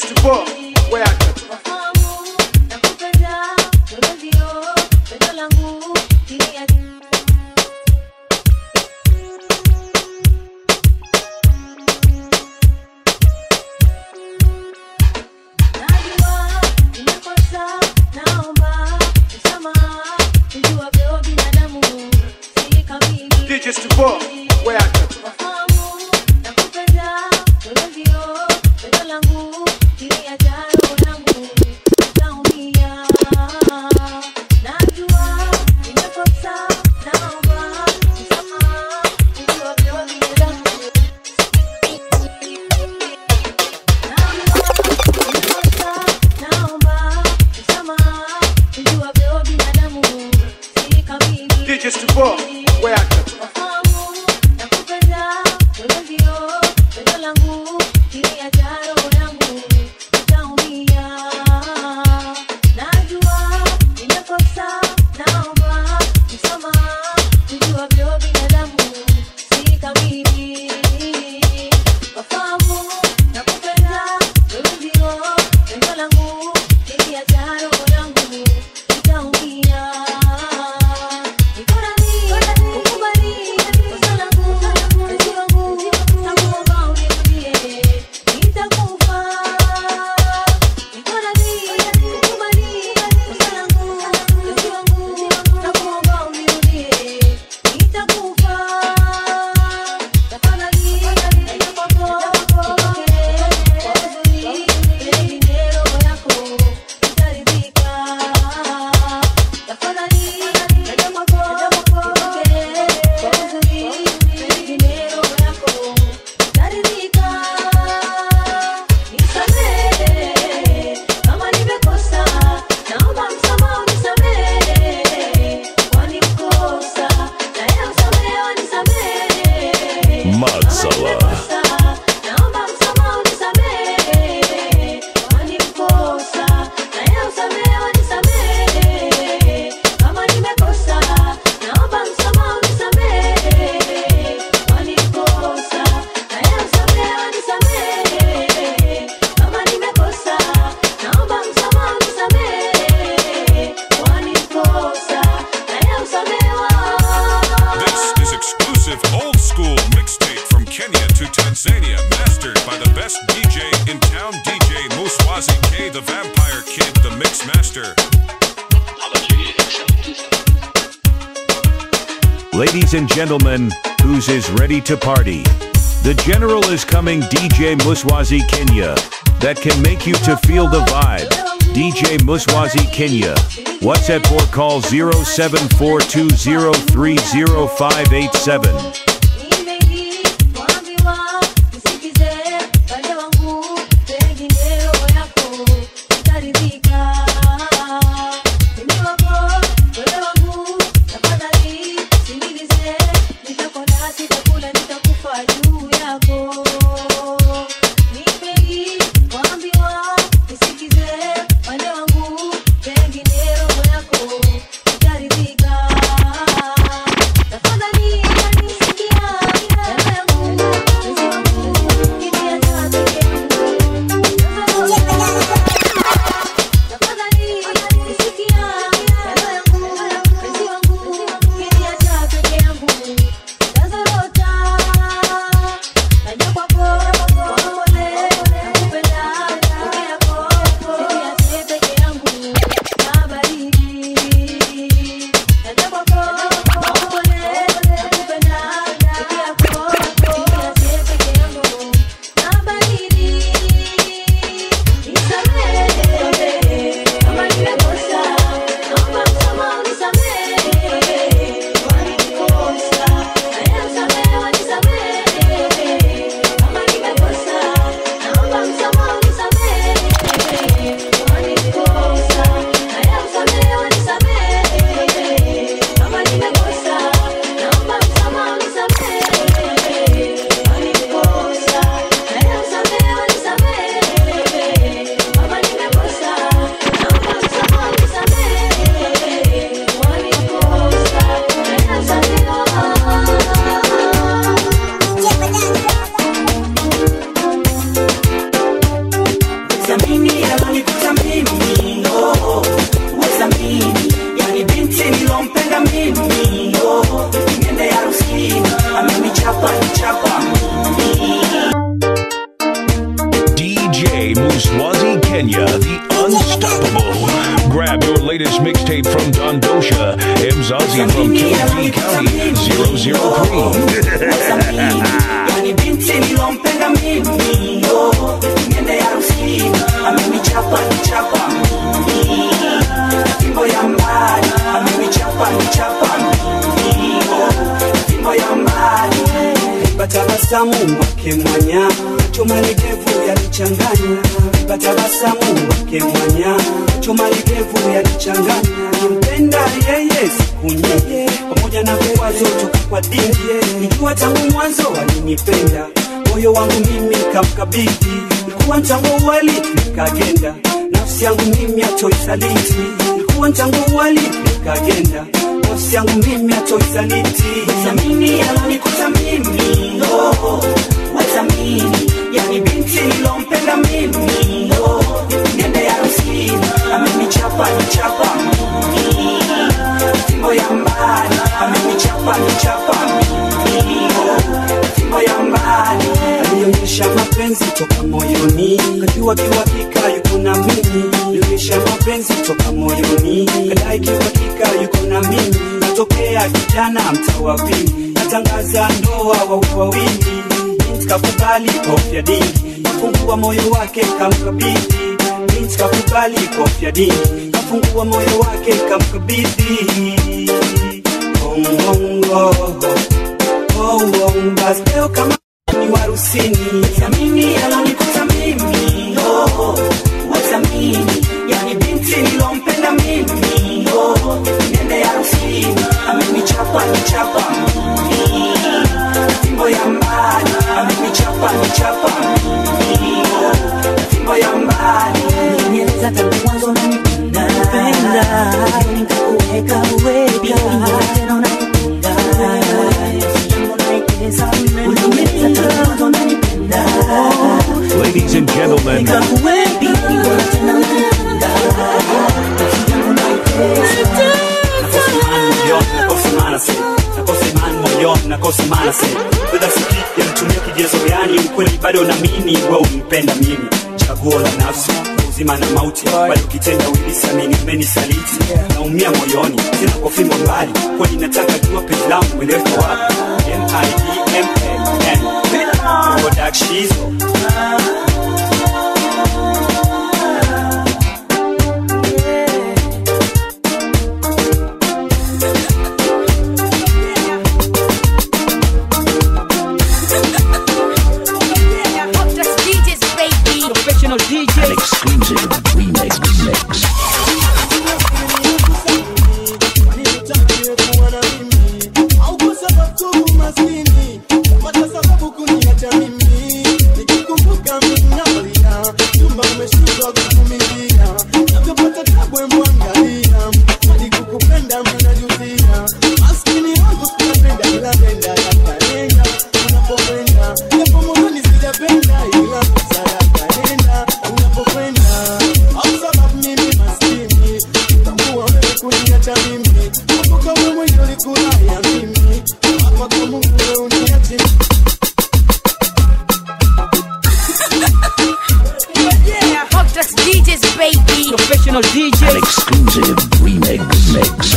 DJs to ball, where are you? DJs to ball, where are you? DJs to ball, where are you? Old school mixtape from Kenya to Tanzania, mastered by the best DJ in town, DJ Muswazi K, the Vampire Kid, the Mix Master. Ladies and gentlemen, who's is ready to party? The General is coming, DJ Muswazi Kenya, that can make you to feel the vibe. DJ Muswazi Kenya. WhatsApp or call 0742030587. Tafadhali Ozzy from KV County 003. Yani binti nilompenda mimi, niende harusini, amenichapa fimbo ya mbali, amenichapa fimbo ya mbali. Batabasamu wake mwanya, choma legevu yalichanganya. Batabasamu wake mwanya, choma legevu yalichanganya. Nimpenda yeye siku nyingi, pamoja na vikwazo toka kwa dini. Nijua tangu mwanzo alinipenda, moyo wangu mimi kamkabidhi. Nilikuwa tangu wali nikagenda, nafsi yangu mimi atoisaliti. Nilikuwa tangu wali nikagenda, nafsi yangu mimi atoisaliti. Zamini alonikuta mimi, wazamini, yani binti nilompenda mimi, niende harusini, amenichapa fimbo ya mbali, amenichapa fimbo ya mbali. Alionyesha mapenzi toka moyoni, kajua kiwakika yuko na mimi. Alionyesha mapenzi toka moyoni, kadai kiwakika yuko na mimi. Natokea kijana mtawa pili, natangaza ndoa wawili. Binti kakubali kofia dingi, kafungua moyo wake kamkabidhi. Binti kakubali kofia dingi, kafungua moyo wake kamkabidhi. Basi leo kama ni warusini, zamini alonikuta mimi, wazamini, yani binti nilompenda mimi, niende harusini, amenichapa fimbo ya mbali, amenichapa fimbo ya mbali. Nieleza tangu mwanzo unanipenda, nikakuweka tena unanipenda. Ladies and gentlemen, ukweli bado naamini wewe unipenda mimi. Chaguo la nafsi, uzima na mauti, bado kitenda ulisamini umenisaliti. Naumia moyoni, sina kwa fimbo mbali, kwani nataka jua penzi langu ueleweka wapi. MIDMAN Productions. an exclusive remix mix. Professional DJ. An exclusive remix mix.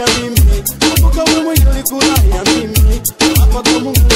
Kumbuka wewe mwenyewe ulikula ya mimi hapa kwa Mungu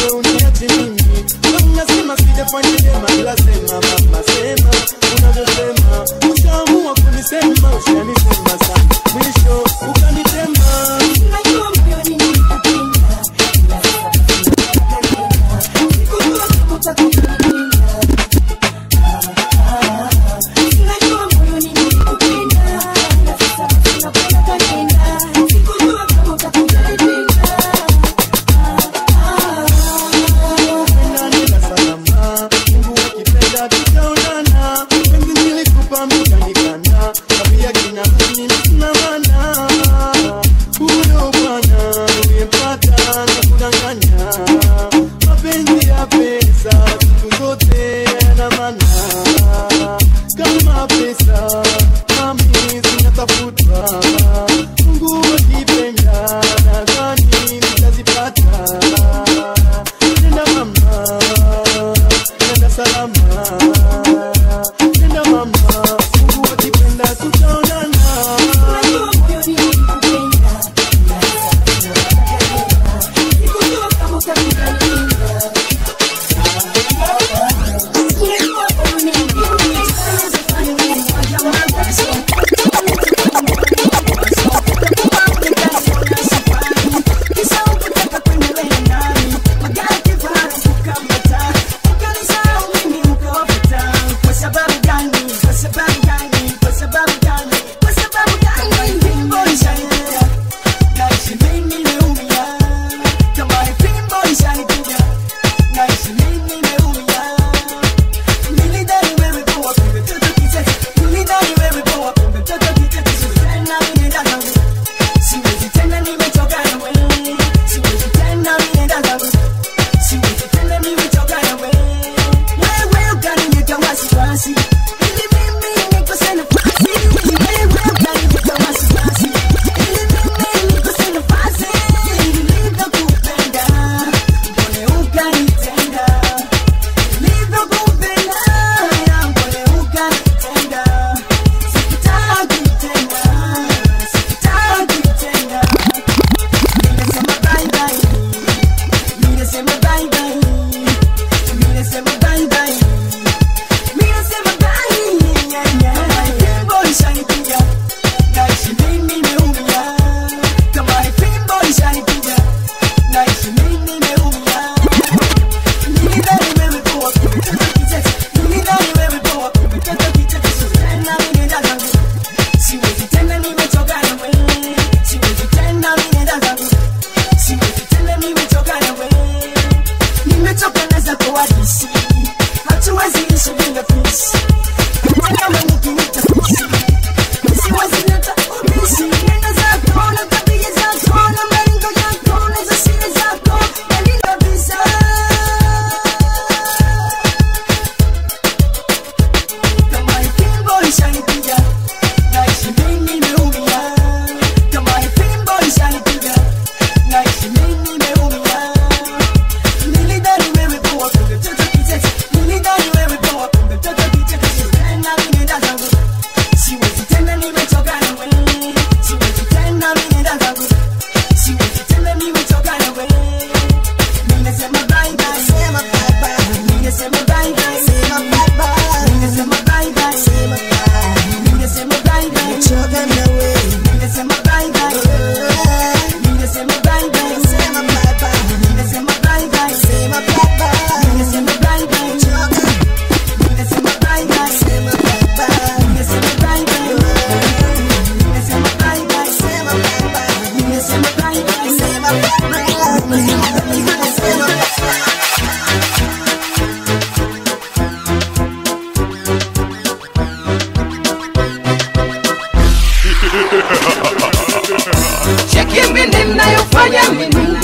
Cheki bidii ninayofanya mimi,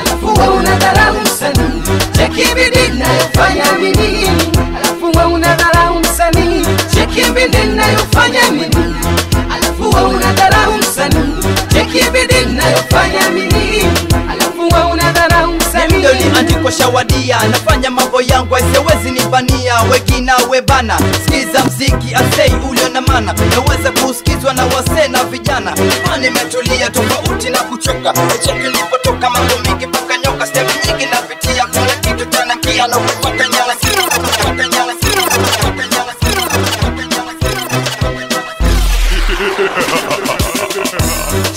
alafu wewe unadharau msanii. Cheki bidii ninayofanya mimi, alafu wewe unadharau msanii. Cheki bidii ninayofanya mimi, alafu wewe unadharau msanii. Cheki bidii ninayofanya mimi, alafu wewe unadharau msanii. Ndio niandiko shawadia, nafanya mambo yangu asiwezi nibania. Wegina webana, sikiza mziki asei ulio na maana. Naweza kusikizwa na wasee na vijana. Nimetulia tofauti na kuchoka. Cheki nilipotoka mambo mingi paka nyoka. Step nyingi napitia kuna kitu tena kia na kupata nyala siri. Kupata nyala siri. Kupata nyala siri.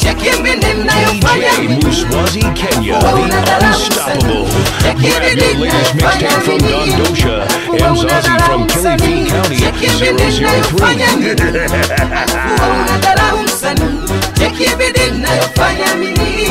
Cheki bidii ninayofanya DJ Muswazi Kenya, the unstoppable. Grab your latest mixtape from Dondosha and Zazie from Kilifi County, 003. Cheki bidii ninayofanya mimi,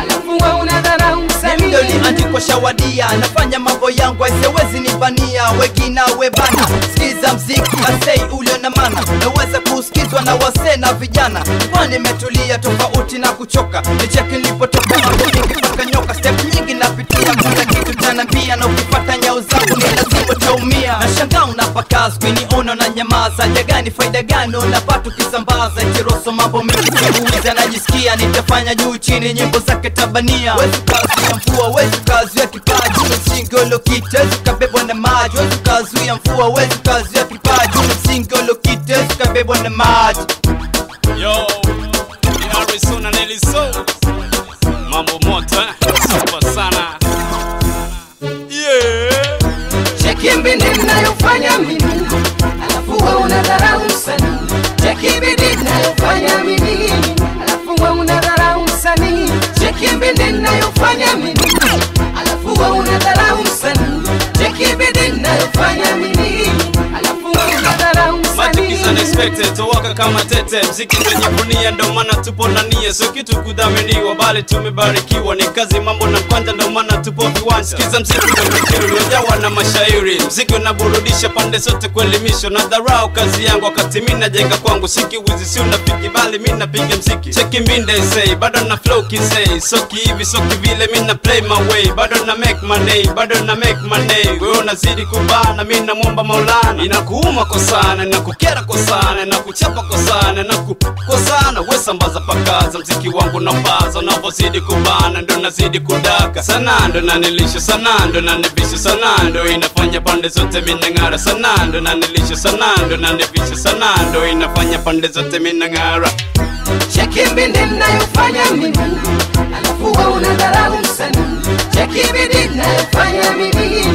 alafu wewe unadharau msanii. Ndio niandiko shawadia, nafanya mambo yangu asiwezi nibania. Wegina webana, sikiza mziki asei ulio na maana. Naweza kusikizwa na wasee na vijana. Nimetulia tofauti na kuchoka. Nicheki nilipotoka mambo mingi paka nyoka. Step nyingi napitia kuna kitu tanambia. Na ukipata nyao zangu ni lazima utaumia. Nashangaa unapaka skiniona na nyamaza. Jagani faida gani unapata ukisambaza. Kiroso mambo mingi kuuliza najisikia. Nitafanya juu chini nyimbo zake tabania. Wezi kazuia mvua, wezi kazuia kipaji. Msingolo kitezu kabebwa na maji. Wezi kazuia mvua, wezi kazuia kipaji. Msingolo kitezu kabebwa na maji. Yo, ni Arizona Nelly So. Mambo moto, super sana. cheki mbinde ninayofanya mimi, alafu wewe unadharau msanii. Cheki bidii ninayofanya mimi, alafu wewe unadharau msanii. Cheki mbinde ninayofanya mimi, alafu wewe unadharau msanii. Cheki bidii ninayofanya mimi, alafu wewe unadharau msanii. Matukiza unexpected, towaka kama tete. Mziki tunajivunia ndo maana tupo na nia. So kitu kudhaminiwa bali tumebarikiwa. Ni kazi mambo na kwanja ndo maana tupo viwanja. Sikiza mziki uliojawa na mashairi. Mziki unaburudisha pande zote kuelimisha. Na dharau kazi yangu wakati mimi najenga kwangu. Siki wizi si unapigi bali mimi napiga mziki. Cheki mbinde say, bado na flow kisay. Soki hivi soki vile mimi na play my way. Bado na make my day, bado na make my day. Wewe unazidi kubana mimi namuomba Maulana. Inakuuma kwa sana, inakukera kwa sana, inakuchapa kwa sana, inakukosana. Wewe sambaza pakaza mziki wangu na baza. Unavozidi kubana ndo nazidi kudaka. Sana ndo nanilisha, sana ndo nanivisha, sana ndo inafanya pande zote mimi nang'ara. Sana ndo nanilisha, sana ndo nanivisha, sana ndo inafanya pande zote mimi nang'ara. Cheki mbinde ninayofanya mimi, alafu wewe unadharau msanii. Cheki bidii ninayofanya mimi,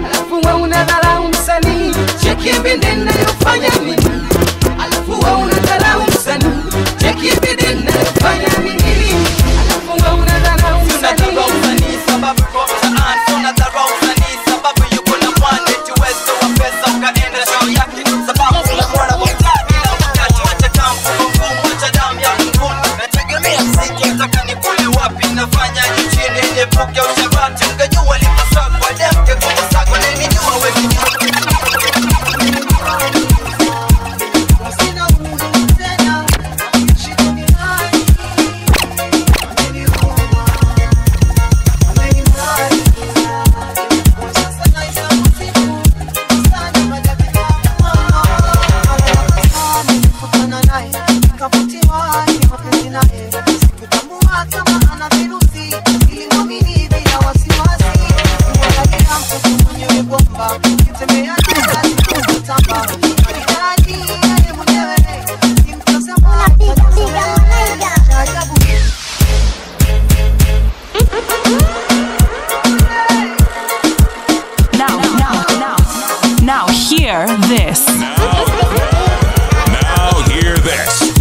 alafu wewe unadharau msanii. Cheki mbinde ninayofanya mimi, alafu wewe unadharau msanii. Cheki bidii ninayofanya mimi, alafu wewe unadharau msanii. Sababu kwa mtaani, unadharau msanii. Sababu yuko na mwane, tuweze wa pesa ukaenda show yake. Sababu unamwona mtaani, bila wakati wacha kampu, wacha damu ya mnguni. Nategemea mziki, nataka nikule wapi. Nafanya nchini, niepuke ushabati. Ungejua lipasakwa, demke kwa masakwa. Nenijua wezi Now hear this. Now hear this.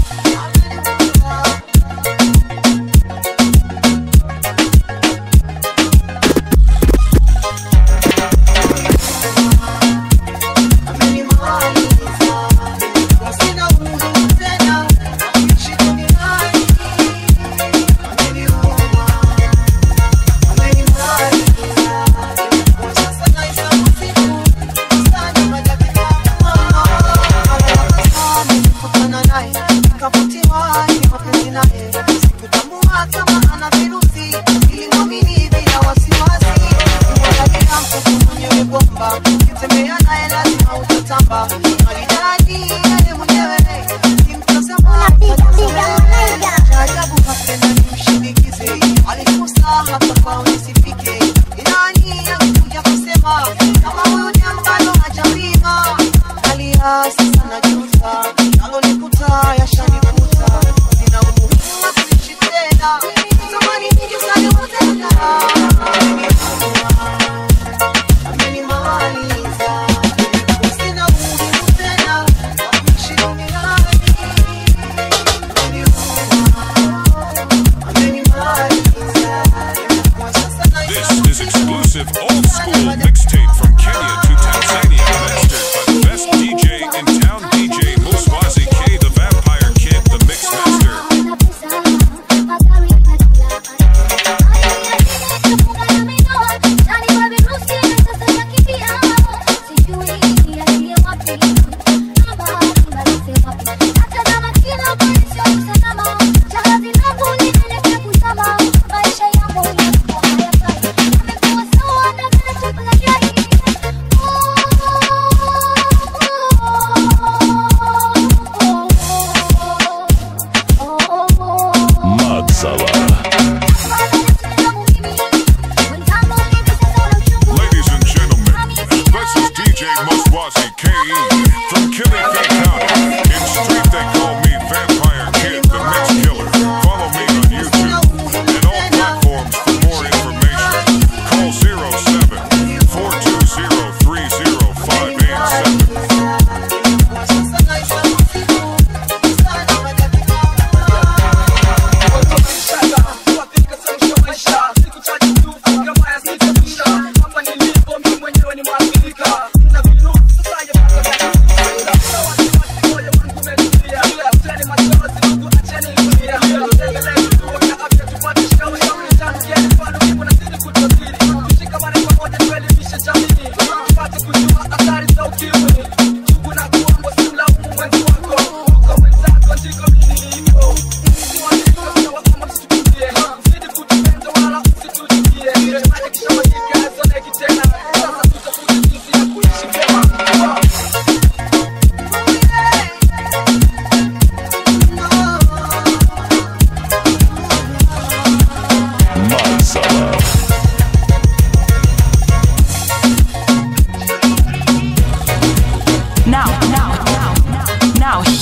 This is exclusive old school mixtape from Kenya to Tanzania, mastered by the best DJ in town, DJ Muswazi K, the Vampire Kid, the Mix Master.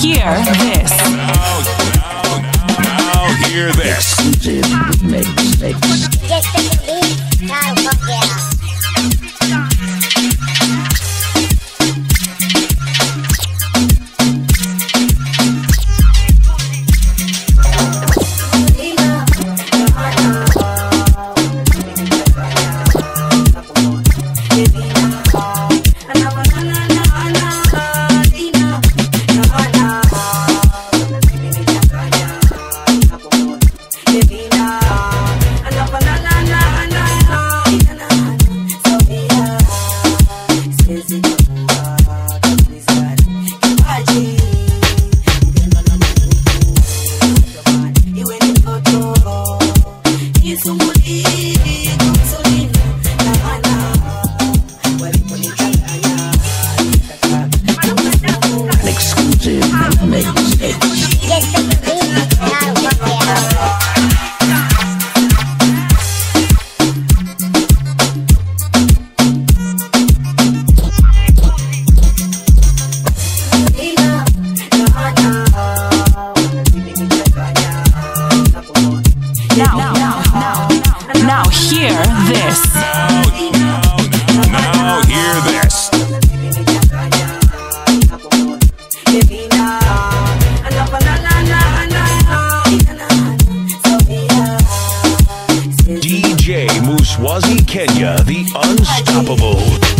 hear this. Now hear this. Now hear this. Now hear this. DJ Muswazi Kenya, the unstoppable.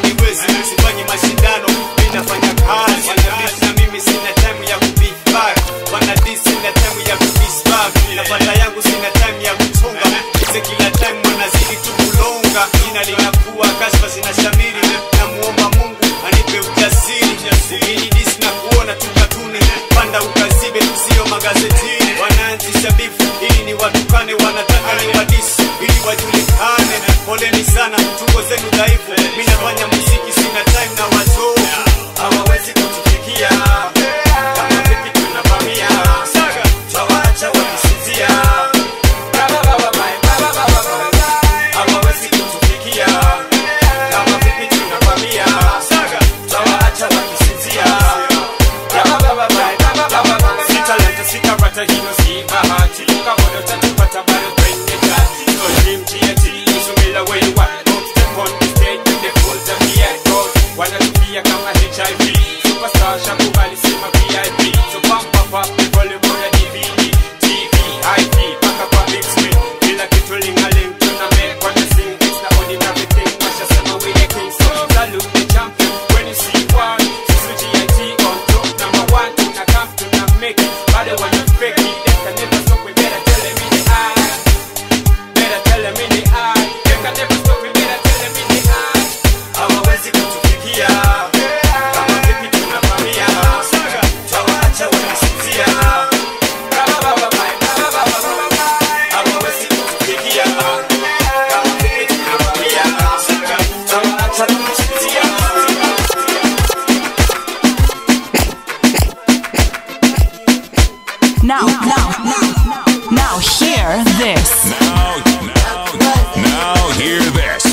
hawaniwezi, sifanyi mashindano, mimi nafanya kazi. Na mimi sina time ya kubeat back, wana diss sina time ya kudiss back. Na banda yangu sina time ya kutunga, kise kila time wanazidi tu kulonga. Jina linakuwa kashfa zinashamiri, na muomba Mungu anipe ujasiri. Ili diss na kuona tu katuni, panda ukazibe sio magazetini. Wanaanzisha beef ili ni watukane, wanataka ni wadisi ili wajulikane. Poleni sana, tungo zenu dhaifu, mimi nafanya muziki sina time na watoto. Hawawezi kutufikia kama vipi tunavamia, tawaacha wakisinzia. Hawawezi kutufikia kama vipi tunavamia, tawaacha wakisinzia. Si talanta, si karata, hilo si bahati. Tukabodo tatupata bado kwenye chati. So dream TNT, usumila where you at. Don't step on the stage with the full WF. Wanatupia kama HIV, superstar shakubali sima VIP. So pump up the volume on the DVD, TV, IP, paka kwa big screen. Kila kitu lingaling, tuna make what they sing. It's the ordinary thing, washa sema we the king. So salute the champion when you see one. Sisu GIT on top, number one. Tuna come, tuna make it, bado wana fake it. They can never stop, we better tell them in the eye. Better tell them in the eye. They can never stop, we better tell them in the eye. Hawawezi kutufikia kama vipi tunavamia, tawaacha wakisinzia. Hawawezi kutufikia kama vipi tunavamia, tawaacha wakisinzia. Now hear this. Now hear this.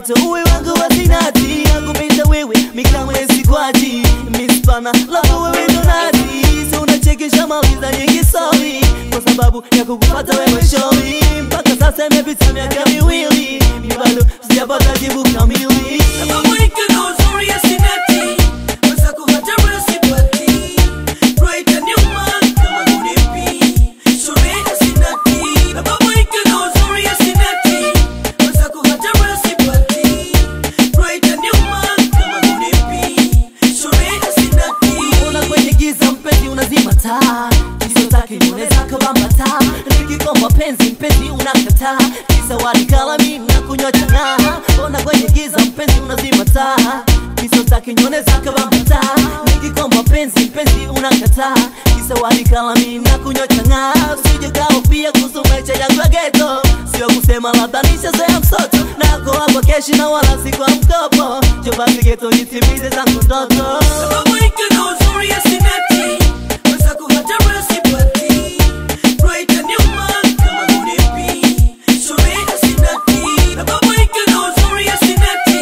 geto uwe wangu wa zinati. Nakupenda wewe mikamwe sikwaji mispana love wewe ndo nati. So unachekesha maliza nyingi sorry kwa sababu ya kukupata wewe showi. Mpaka sasa imepita miaka miwili bado sijapata jibu kamili. Sababu ikano uzuri ya sinati weza kuhata wewe sipati. Right and nyuma kama unipi suri ya sinati. Sababu ikano uzuri ya sinati weza kuhata wewe sipati. Right and nyuma kama unipi suri ya sinati. Una kwenye giza mpenzi unazima taa. Kisotaki unaweza kabamba taa. Nikikomba penzi mpenzi unakataa. Kisawadi kalami na kunywa chang'aa. Ona kwenye giza mpenzi unazima taa. Kisotaki nyoneza kabamba taa. Nikikomba penzi mpenzi unakataa. Kisawadi kalami na kunywa chang'aa. Usije kaofia kuhusu maisha yangu ya ghetto. Sio kusema labda nishazoea msoto. Nako hapa keshi na wala si kwa mkopo. Jobasi ghetto nitimize zangu ndoto. Sababu ikano uzuri ya sinati weza kuhata wewe sipati. Right and nyuma kama unipi suri ya sinati. Sababu ikano uzuri ya sinati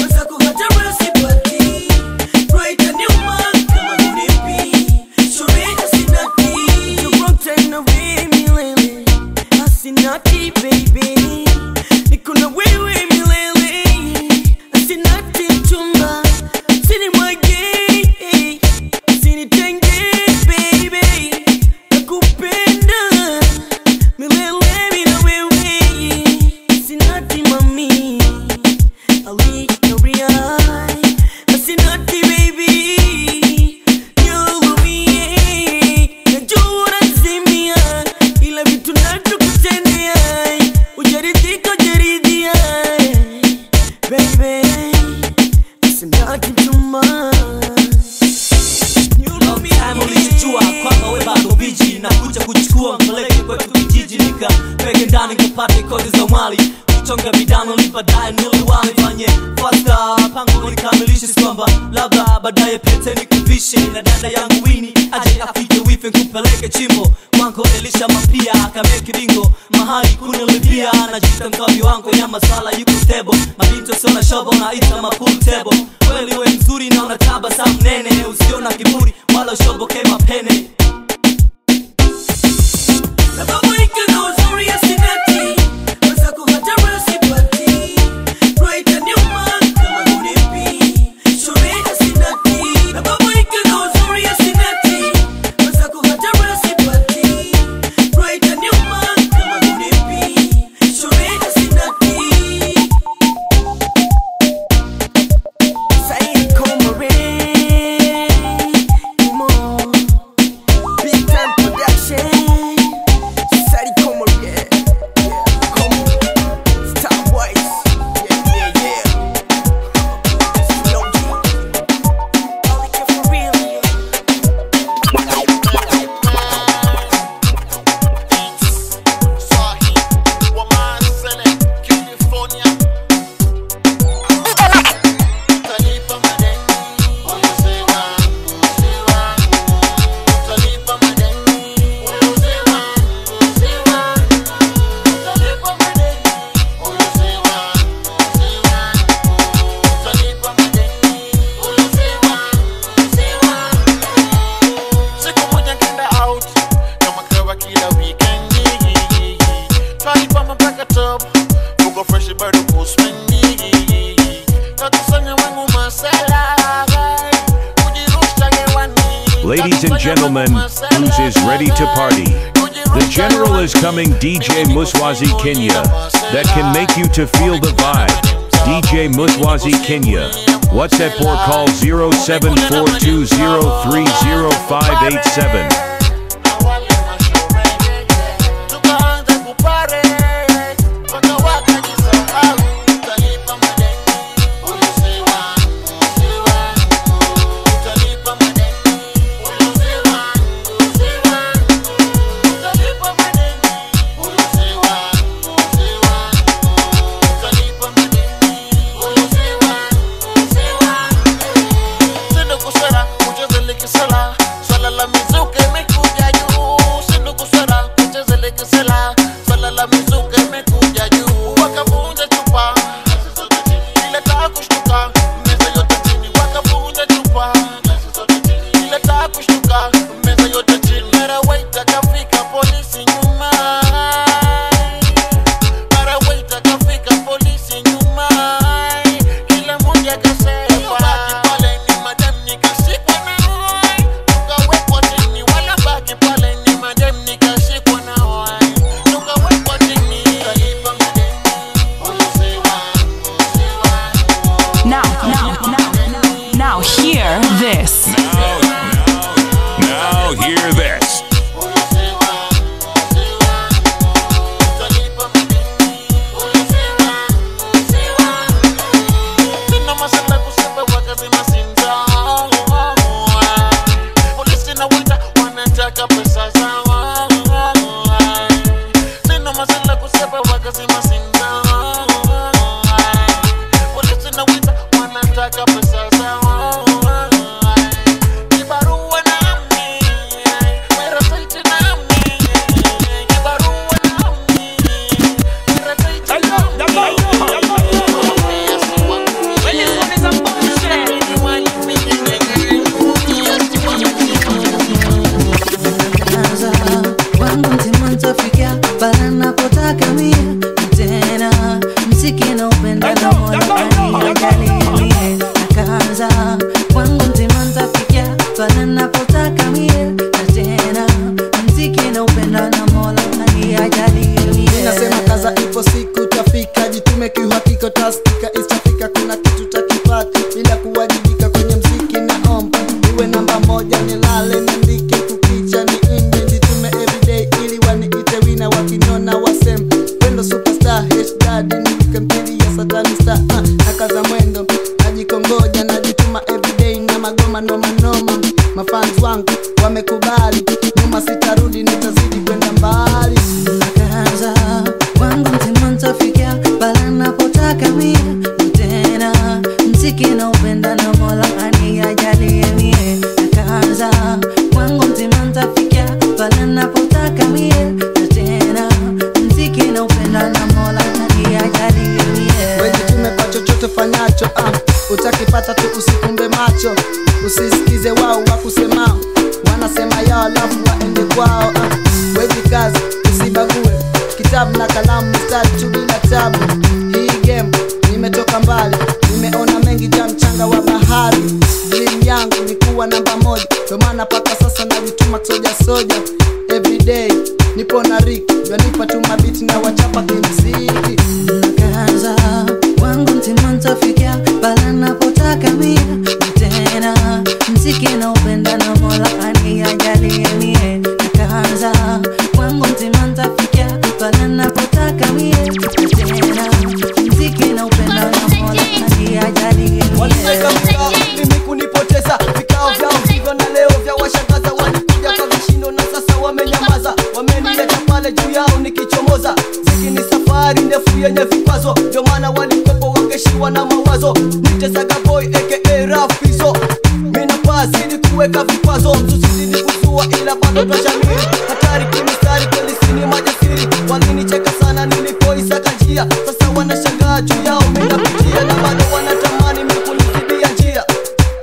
weza kuhata wewe sipati. Right and nyuma kama unipi suri ya sinati. You broke tena wewe milele asinati baby. Niko na wewe milele asinati chumba. Sini mwage sini tenge baby. Nakupenda milele bila wewe asinati mami. Ali Noria asinati baby. You love me najua unazimia ila vitu natukutendea ujaridhika jaridia baby asinati chumba. Ulijua kwamba we bado biji na kuja kuchukua mpeleke kwetu kijiji. Nika peke ndani kupate kodi za mwali kuchonga vidano baadaye niliwani fanye faster pango nikamilishe kwamba labda baadaye pete nikuvishe na dada yangu Wini aje afike wife kupeleke chimbo mwanko Elisha mapia akameke bingo mahali kunilipia na jita mkavi wangu ya masala yuko stable mabinto sio na shobo na ita mapool table. Kweli we mzuri na unataba saa mnene usiona kiburi wala shobo kema pene. Sababu ikano uzuri ya sinati weza kuhata wewe sipati. Right and nyuma kama unipi suri ya sinati. Sababu ikano uzuri ya sinati weza kuhata wewe sipati. Right and nyuma kama unipi suri ya sinati. Saidi Komore Imo Big Time Production. Saidi Komore Komo Star Boys. Yeah Slow G All it for real. Ladies and gentlemen, who's is ready to party? The General is coming, DJ Muswazi Kenya, that can make you to feel the vibe. DJ Muswazi Kenya. WhatsApp or call 0742030587. Swala la mizuke Now hear this. Now hear this. Utakipata tu usikumbe macho, usisikize wao wakusemao, wanasema yao alafu waende kwao. Wewe kazi usibague, kitabu na kalamu mstari tu bila tabu. Hii game nimetoka mbali, nimeona mengi ja mchanga wa bahari. Dream yangu ni kuwa namba moja, kwa maana paka sasa najituma soja everyday. Nipo na Rick, yanipa tu mabiti na wachapa kimziki. Nakaanza wangu mtima nitafikia pala napotaka mimi tena, mziki na upenda na Mola anijalie mie. Nakaanza wangu mtima nitafikia pala napotaka mimi tena, mziki na upenda na Mola anijalie mie. Waliweka vikao mimi kunipoteza, vikao vyao hivyo na leo vya washangaza. Walikuja kwa vishindo na sasa wamenyamaza, wameniacha pale juu yao nikichomoza. Ziki ni safari ndefu yenye vikwazo, ndio maana walikopo wakeshiwa na mawazo. Nitesaga boy aka Rafizo, mina pasidi kuweka vikwazo. Msusidi kuzua ila bado twashamiri, hatari kimistari kweli sini majasiri. Walinicheka sana nilipoisaka njia, sasa wanashangaa juu yao minapitia. Na bado wanatamani mikulizibia njia,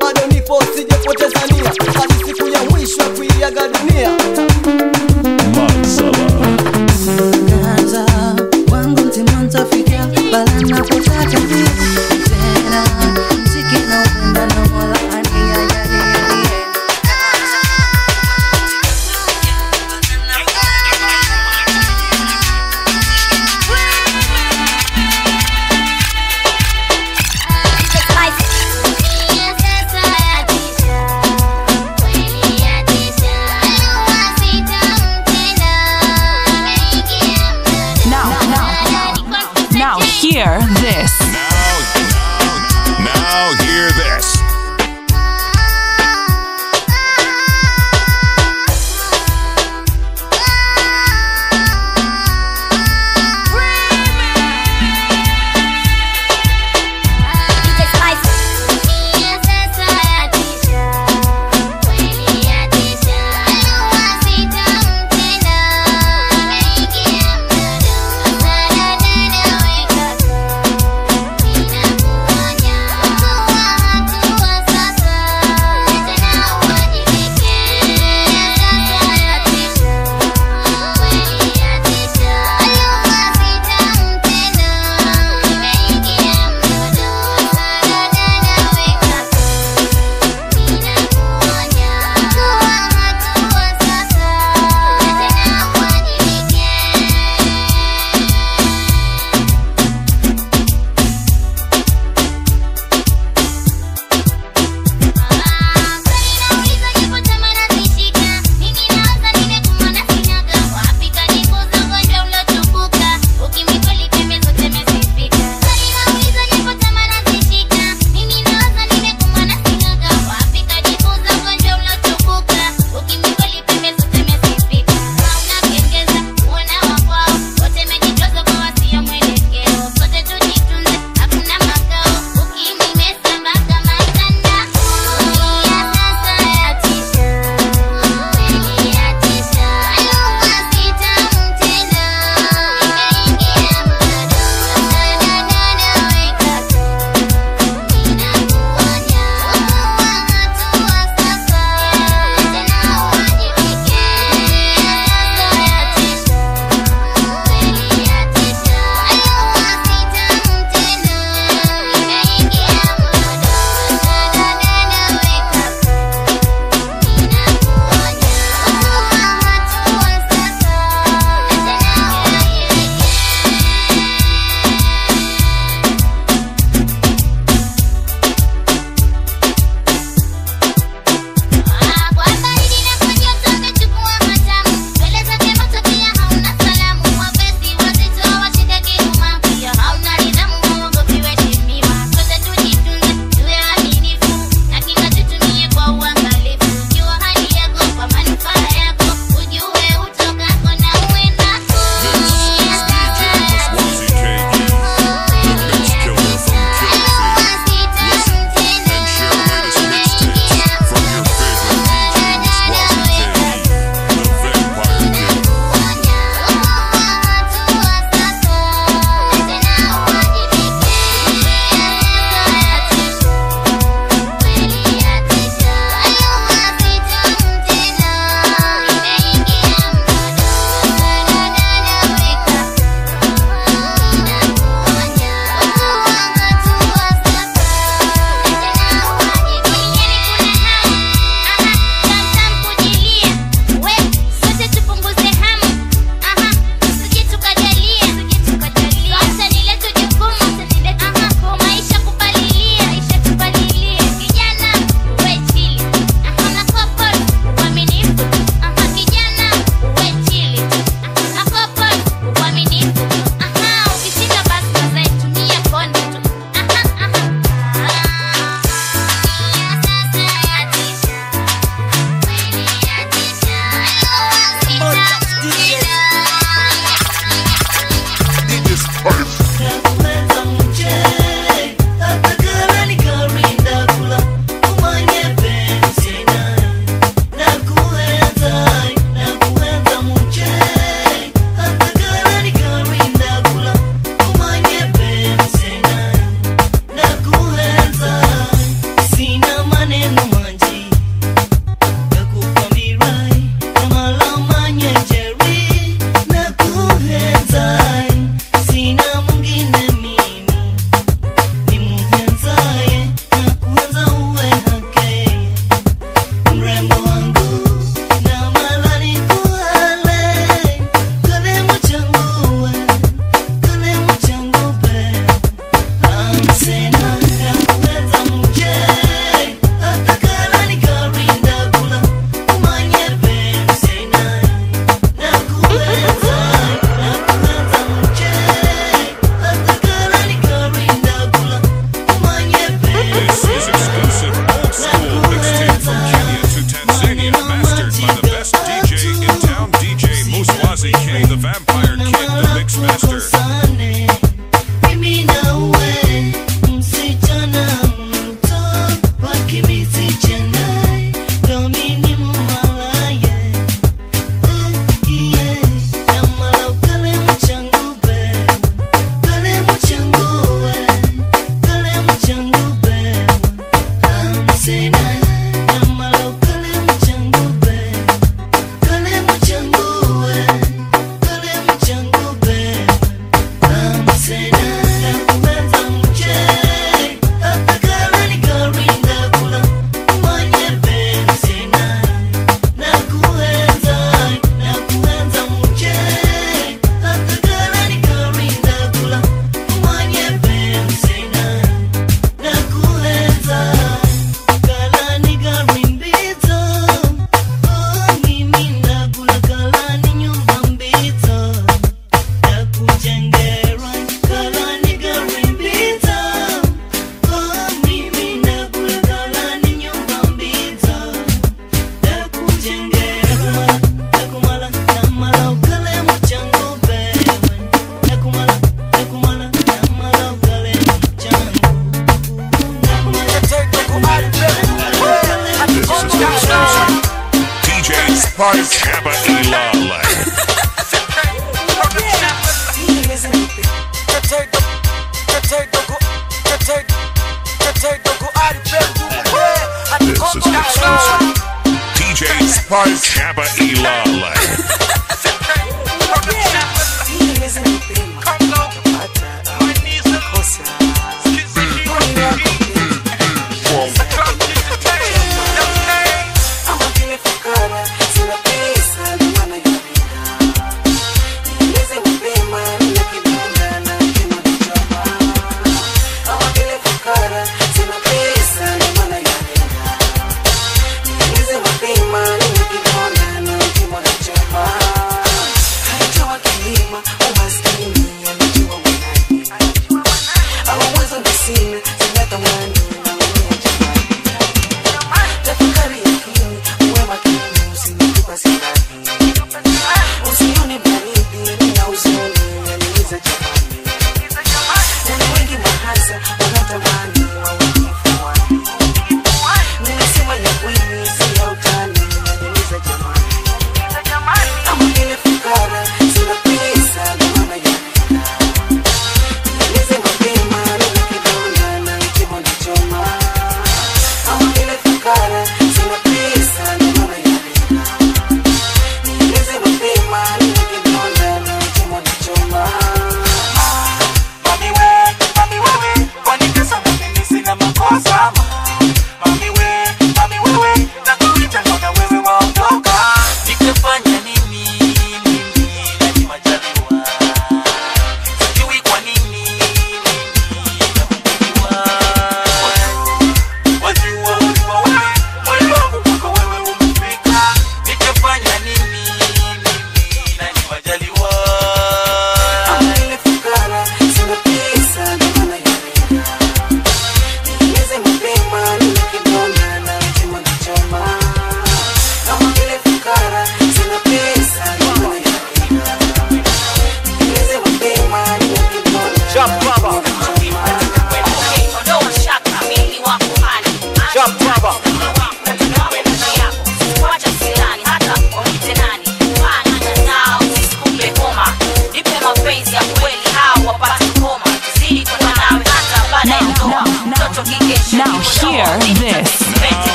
bado nipo sijapoteza nia, hadi siku ya mwisho ya kuiaga dunia. Nakaanza wangu mtima nitafikia pala napotaka mimi tena, mziki na upenda na Mola anijalie mie.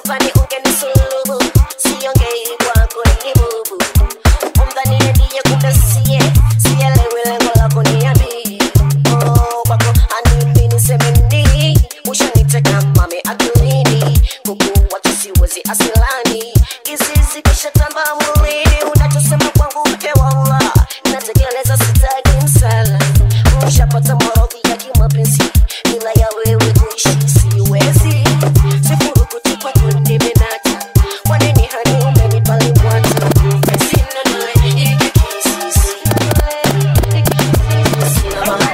Nilidhani ungenisulubu, siongei kwako ni bubu. Umdhani ndiye kumbe siye, sielewi lengo lako ni yapi. Oh, kwako hanimi niseme nini, ushaniteka mame akilini. Kukuwa tu siwezi asilani, kizizi kisha tamba mwilini. Unachosema kwangu mke wa Allah, natekeleza sitaki msala. Ushapata maradhi ya kimapenzi, bila ya wewe kuishi siwezi. Sifurukuti kwako nimenata, kwa nini hani umenipa limbwata? Sina nawe hiki kisisi, sina mama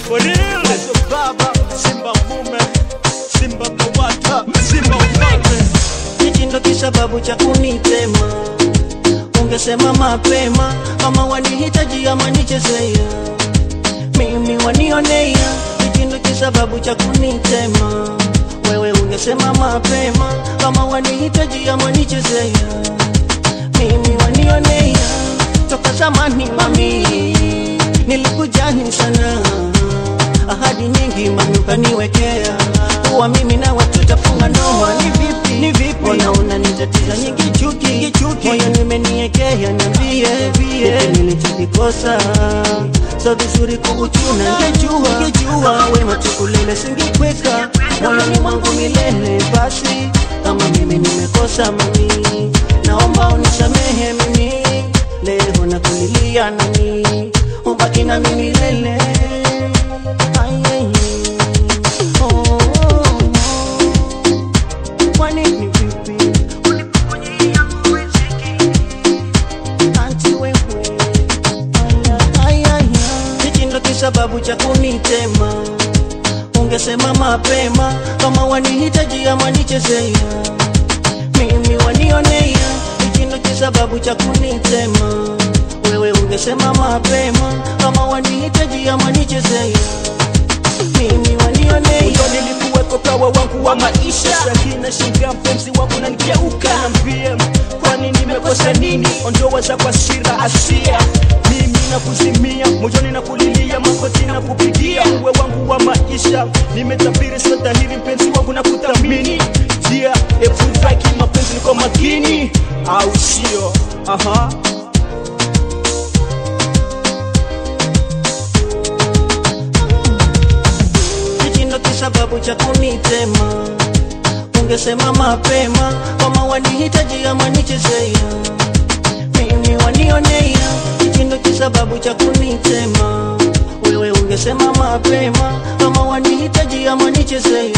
for real. Baba, Simba mume, Simba kawata, Simba ufalme. Hichi ndo kisababu cha kunitema. Ungesema mapema kama wanihitaji ama nichezea. Mimi wanionea. Hichi ndo kisababu cha kunitema. Wewe ungesema mapema kama wanihitaji ama nichezea. Mimi wanionea. Toka zamani mami, nilikujani sana. Ahadi nyingi mami ukaniwekea, kuwa mimi na watu tutafunga ndoa. Ni vipi unaona nitatiza nyingi chuki moyo nimeniekea, niambie nilichokikosa. So vizuri kukuchuna, ngejua wema tukulele singikweka moyoni mwangu milele. Basi kama mimi nimekosa mami, naomba unisamehe mimi, leo nakulilia nani, ubaki na mimi milele. Sababu cha kunitema. Ungesema mapema kama wanihitaji ama nichezea. Mimi wanionea. Hichi ndo sababu cha kunitema. Wewe ungesema mapema kama wanihitaji ama nichezea. Mimi wanionea. Uyo nilikuweko kawa wangu wa maisha. Sasa nashinga mpenzi wangu na nikeuka. Naambia kwani nimekosa nini? Ondoa za kwa sira asia. Mimi nakuzimia, moyoni nakulilia, magoti nakupigia. Uwe wangu wa maisha, nimetabiri sio dhahiri mpenzi wangu na kuthamini. Jia, efudhaki mapenzi niko makini, au sio? Aha. Hichi ndo kisababu cha kunitema. Ungesema mapema kama wanihitaji ama nichezea. Mimi wanionea. Hichi ndo kisababu cha kunitema. Wewe ungesema mapema kama wanihitaji ama nichezea.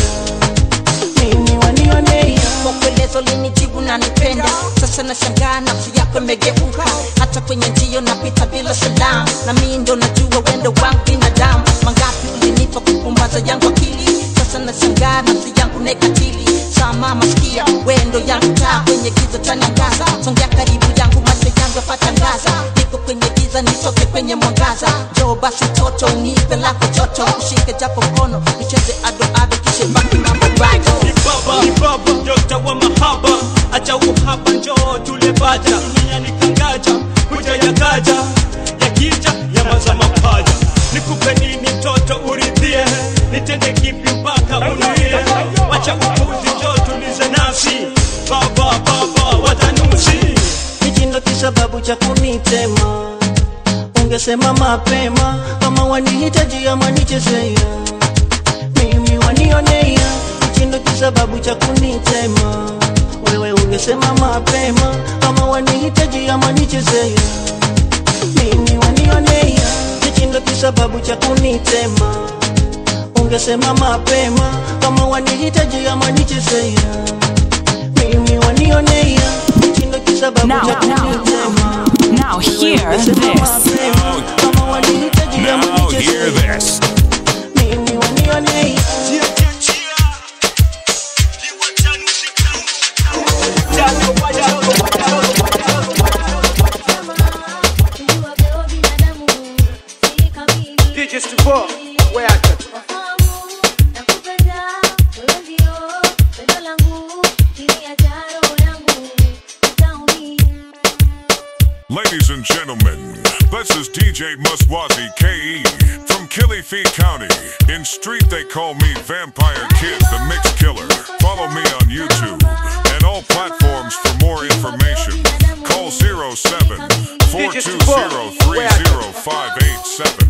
Mimi wanionea. Kwa kuelezo linijibu na nipenda. Sasa nashangaa nafsi yako imegeuka. Hata kwenye njio napita bila salamu. Na mimi ndo najua wendo wangu binadamu. Mangapi ulinipa kupumbaza yangu akili. Sasa nashangaa nafsi yangu nekatili. Sama masikia wendo yangu taa kwenye giza taniangaza. Songea karibu yangu macho yangu yapata ngaza. Niko kwenye giza nitoke kwenye mwangaza. Njoo basi toto unipe lako joto. Ushike japo mkono nicheze ado kisha baki mambo right. Ni baba dokta wa mahaba, acha uhaba njoo tule bata. Dunia ni kangaja, kuja ya kaja, ya kija ya mazama paja. Nikupe nini mtoto uridhie, nitende kipi mpaka unuie. Acha upuzi njoo tulize nafsi, baba watanusi. Hichi ndo kisababu cha kunitema. Ungesema mapema kama wanihitaji ama nichezea. Mimi wanionea. Hichi ndo kisababu cha kunitema. Wewe ungesema mapema kama wanihitaji ama nichezea. Mimi wanionea. Hichi ndo kisababu cha kunitema. Ungesema mapema kama wanihitaji ama nichezea. Mimi wanionea. Hichi ndo kisababu cha kunitema. Now hear this. Now hear this. Mimi wanionea. DJ Stupo, where are you? Ladies and gentlemen, this is DJ Muswazi K.E. from Kilifi County. In street they call me Vampire Kid, the Mix Killer. Follow me on YouTube and all platforms for more information. Call 07-420-30587.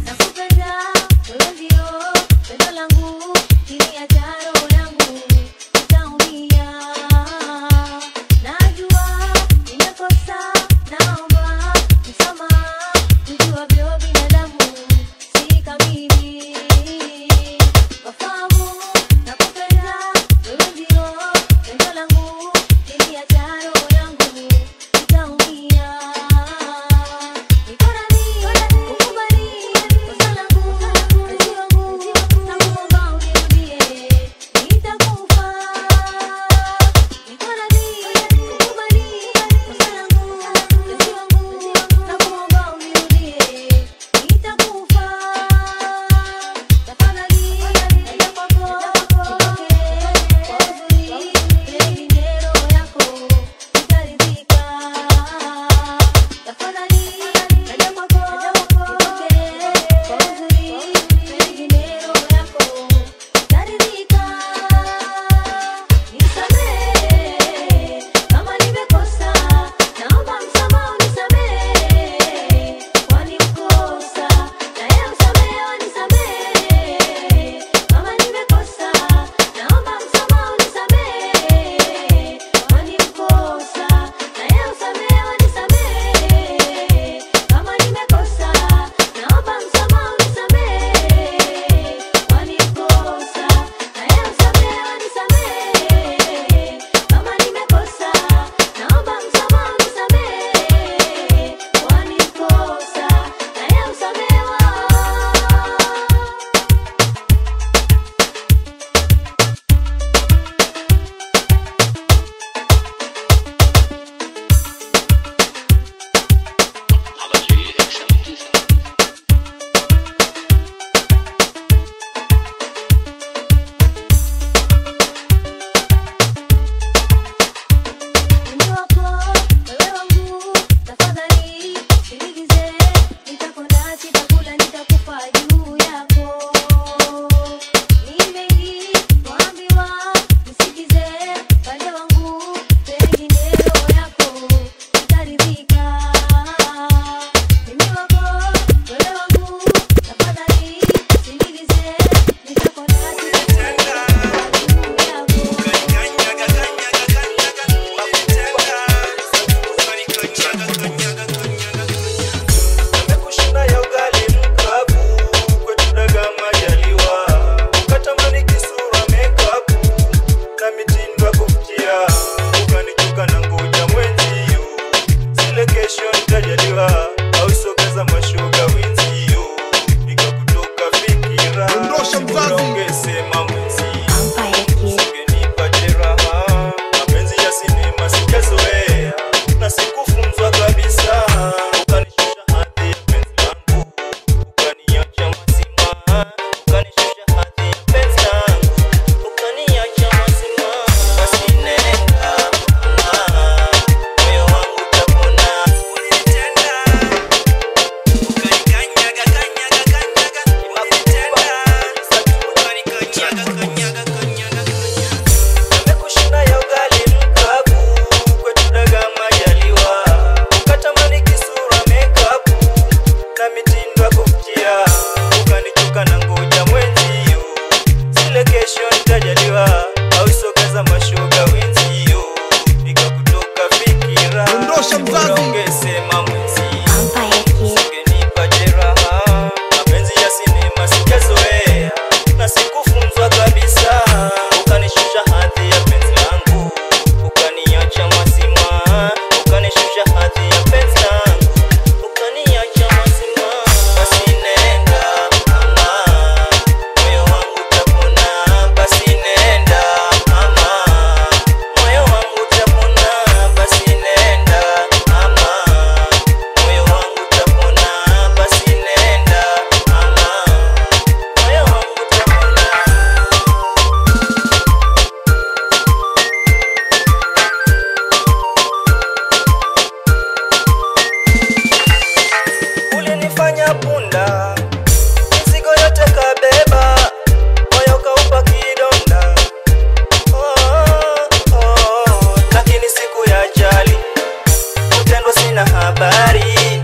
sina habari,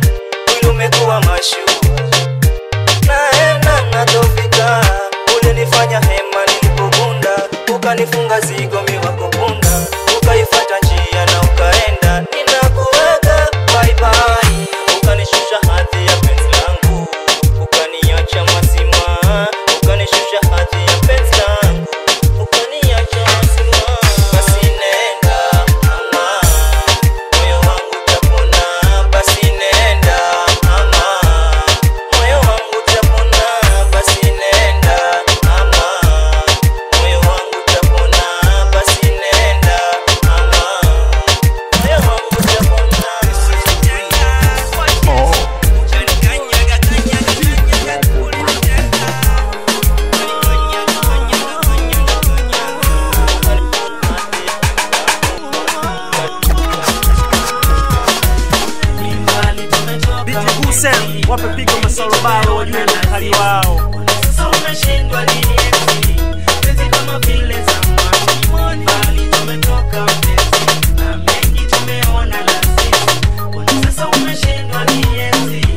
mwili umekuwa mashua, naenda natofika, ulinifanya hema nilipobunda, ukanifunga zigo miwako punda, ukaifata njia na ukaenda, ninakuaga bye bye, ukanishusha hadhi ya penzi langu, ukaniacha mazima, ukanishusha hadhi ya penzi langu, ukaniacha mazima. Basi nenda mama, moyo wangu utapona, basi nenda mama, moyo wangu utapona, basi nenda mama, moyo wangu utapona, basi nenda mama, moyo wangu utapona. Biti Hussein, wape pigo masalobalo wajue na hali wao. Sasa umeshindwa nini eti? Penzi kama vile zamani, mbali tumetoka mpenzi, na mengi tumeona lazima. Sasa umeshindwa nini eti?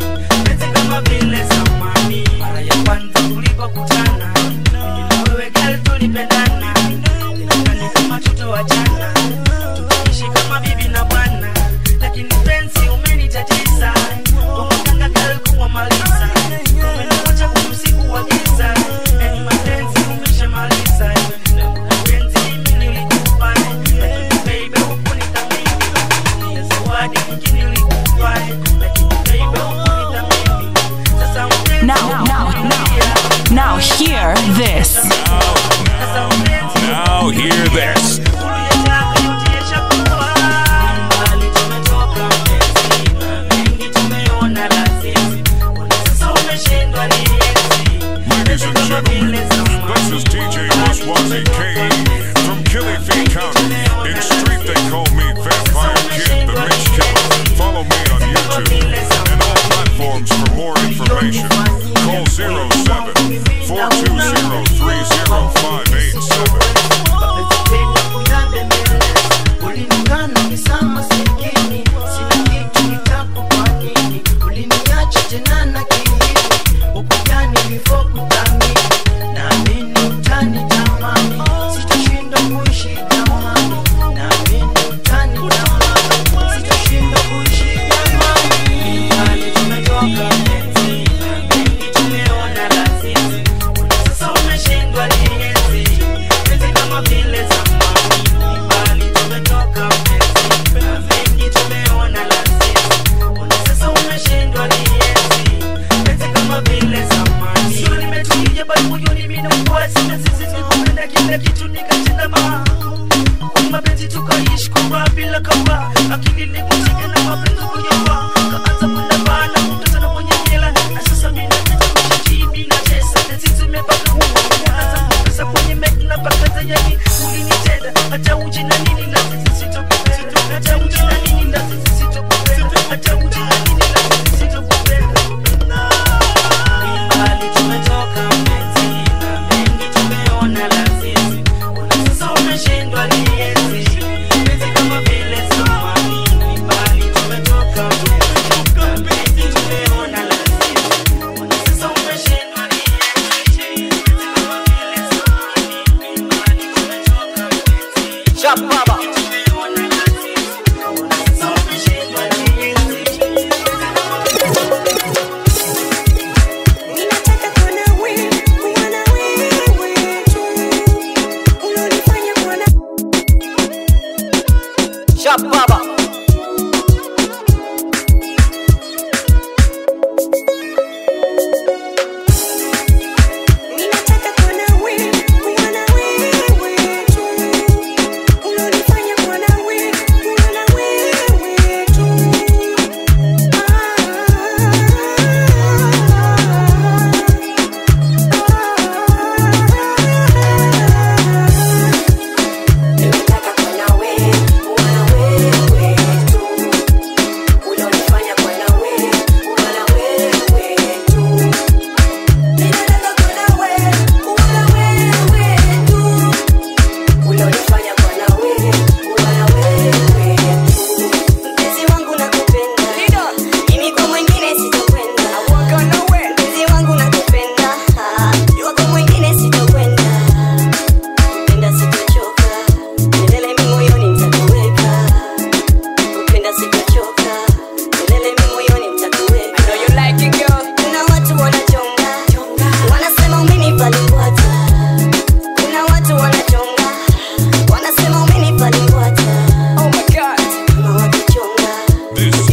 Penzi kama vile zamani, mara ya kwanza tulipokutana, mimi na wewe girl tulipendana, ni kama tutoachana, tukaishi kama bibi na bwana, lakini penzi umenitatiza, umekanga girl kumaliza, umeniacha usiku wa giza, yani mapenzi umeshamaliza, na mapenzi mimi nilikupa, lakini baby hukunithamini,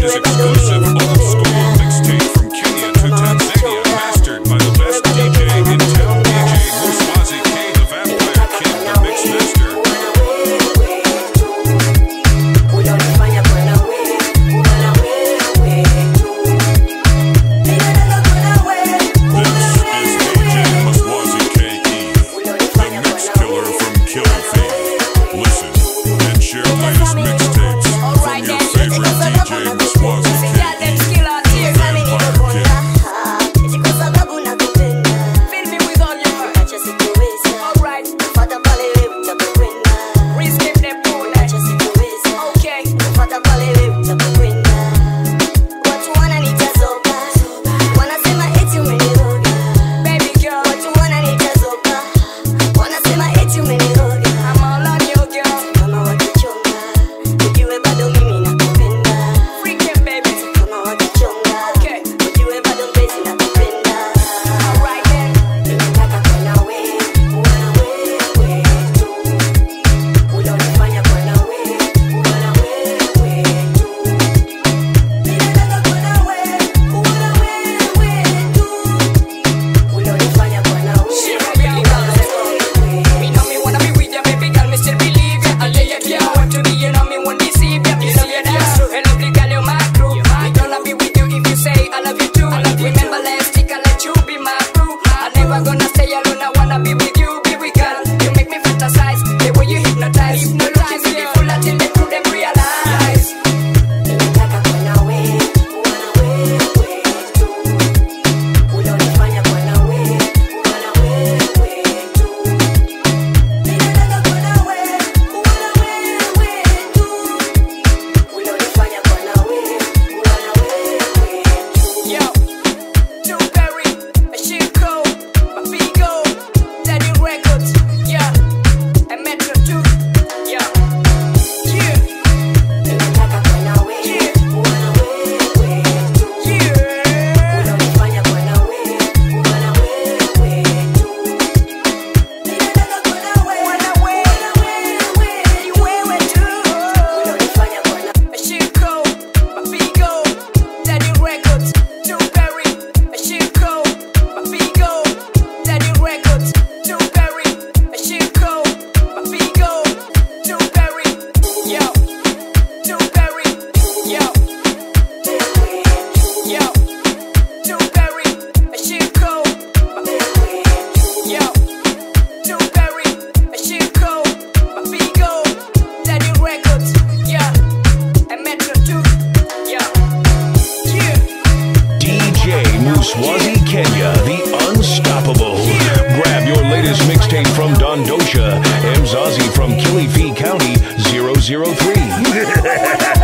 is exclusive old school mixtape from Kenya to Tanzania, mastered by the best DJ in town, DJ Muswazi K, the Vampire King, the Mix Master. Muswazi Kenya, the unstoppable. Grab your latest mixtape from Dondosha, Mzazi from Kilifi County, 003.